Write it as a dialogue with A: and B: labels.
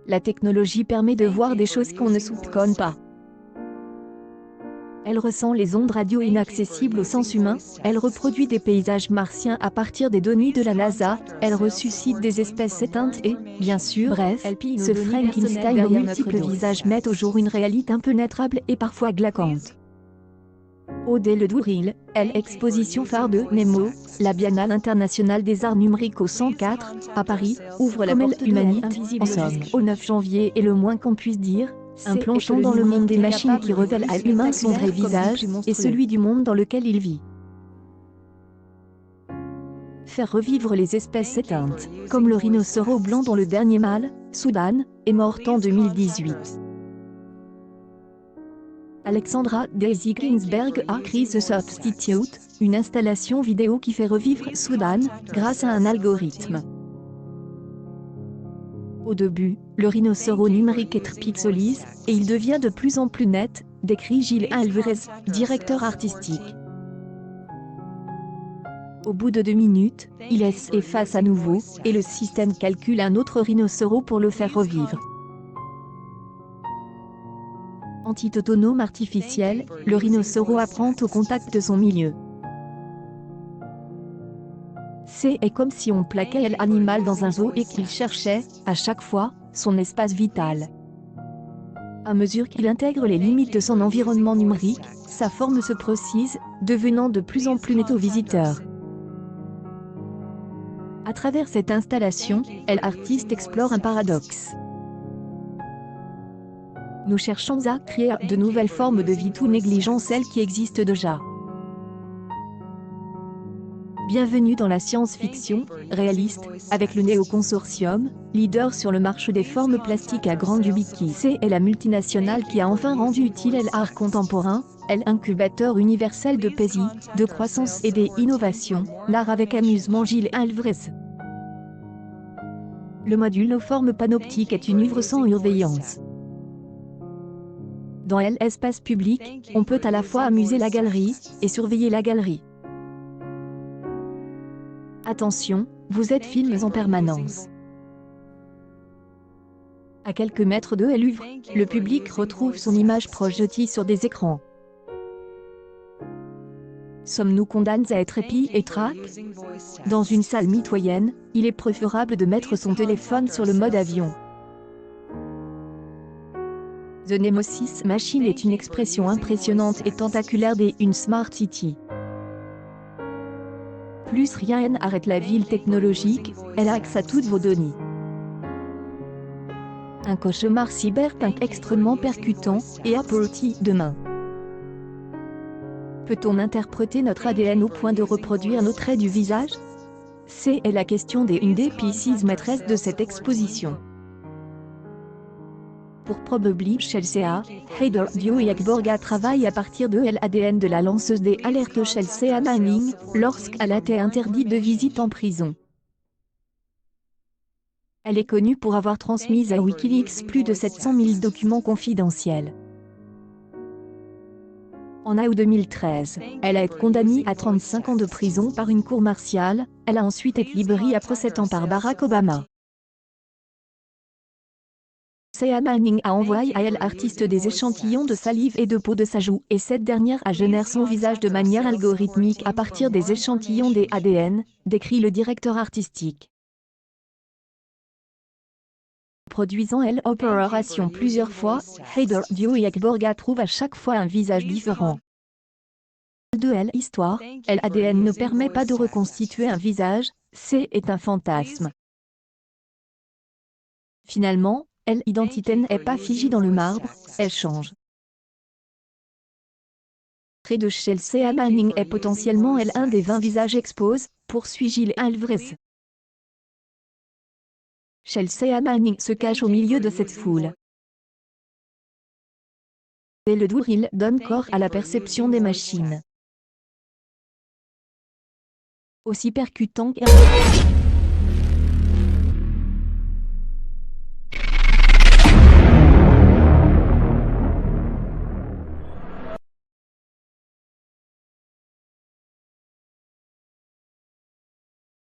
A: La technologie permet de voir des choses qu'on ne soupçonne pas. Elle ressent les ondes radio inaccessibles au sens humain, elle reproduit des paysages martiens à partir des données de la NASA, elle ressuscite des espèces éteintes et, bien sûr, bref, elle pille ce Frankenstein aux multiples visages met au jour une réalité impénétrable et parfois glaçante. Odé Le Douril, l'exposition phare de Nemo, la Biennale internationale des arts numériques au 104, à Paris, ouvre la porte humanite, en somme, au 9 janvier et le moins qu'on puisse dire, un plongeon dans le monde des machines qui révèle à l'humain son vrai visage, et celui du monde dans lequel il vit. Faire revivre les espèces éteintes, comme le rhinocéros blanc dont le dernier mâle, Soudan, est mort en 2018. Alexandra Daisy Ginsberg a créé The Substitute, une installation vidéo qui fait revivre Soudan, grâce à un algorithme. Au début, le rhinocéros numérique est pixelise, et il devient de plus en plus net, décrit Gilles Alvarez, directeur artistique. Au bout de 2 minutes, il s'efface à nouveau, et le système calcule un autre rhinocéros pour le faire revivre. Anti-autonome artificiel, le rhinocéros apprend au contact de son milieu. C'est comme si on plaquait l'animal dans un zoo et qu'il cherchait, à chaque fois, son espace vital. À mesure qu'il intègre les limites de son environnement numérique, sa forme se précise, devenant de plus en plus nette aux visiteurs. À travers cette installation, l'artiste explore un paradoxe. Nous cherchons à créer de nouvelles formes de vie tout négligeant celles qui existent déjà. Bienvenue dans la science-fiction, réaliste, avec le Neo Consortium, leader sur le marché des formes plastiques à grande ubiquité. C'est la multinationale qui a enfin rendu utile l'art contemporain, l'incubateur universel de paix, de croissance et d'innovation, l'art avec amusement Gilles Alvarez. Le module aux formes panoptiques est une œuvre sans surveillance. Dans l'espace public, on peut à la fois amuser la galerie et surveiller la galerie. Attention, vous êtes filmés en permanence. À quelques mètres de l'œuvre, le public retrouve son image projetée sur des écrans. Sommes-nous condamnés à être épis et trac? Dans une salle mitoyenne, il est préférable de mettre son téléphone sur le mode avion. The Nemesis Machine est une expression impressionnante et tentaculaire d'une Smart City. Plus rien n'arrête la ville technologique, elle a accès à toutes vos données. Un cauchemar cyberpunk extrêmement percutant, et apporté demain. Peut-on interpréter notre ADN au point de reproduire nos traits du visage? C'est la question une des pistes maîtresses de cette exposition. Pour Probably Chelsea, Heather Duyak-Borga travaille à partir de l'ADN de la lanceuse des alertes Chelsea Manning, lorsqu'elle a été interdite de visite en prison. Elle est connue pour avoir transmis à Wikileaks plus de 700 000 documents confidentiels. En août 2013, elle a été condamnée à 35 ans de prison par une cour martiale, elle a ensuite été libérée après 7 ans par Barack Obama. Chelsea Manning a envoyé à l'artiste des échantillons de salive et de peau de sa joue, et cette dernière a généré son visage de manière algorithmique à partir des échantillons des ADN, décrit le directeur artistique. Produisant l'opération plusieurs fois, Heather Duyak-Borga trouve à chaque fois un visage différent. De l'histoire, l'ADN ne permet pas de reconstituer un visage, c'est un fantasme. Finalement, l'identité n'est pas figée dans le marbre, elle change. Trait de Chelsea Manning est potentiellement un des 20 visages exposés, poursuit Gilles Alvarez. Chelsea Manning se cache au milieu de cette foule. Et le Douril donne corps à la perception des machines. Aussi percutant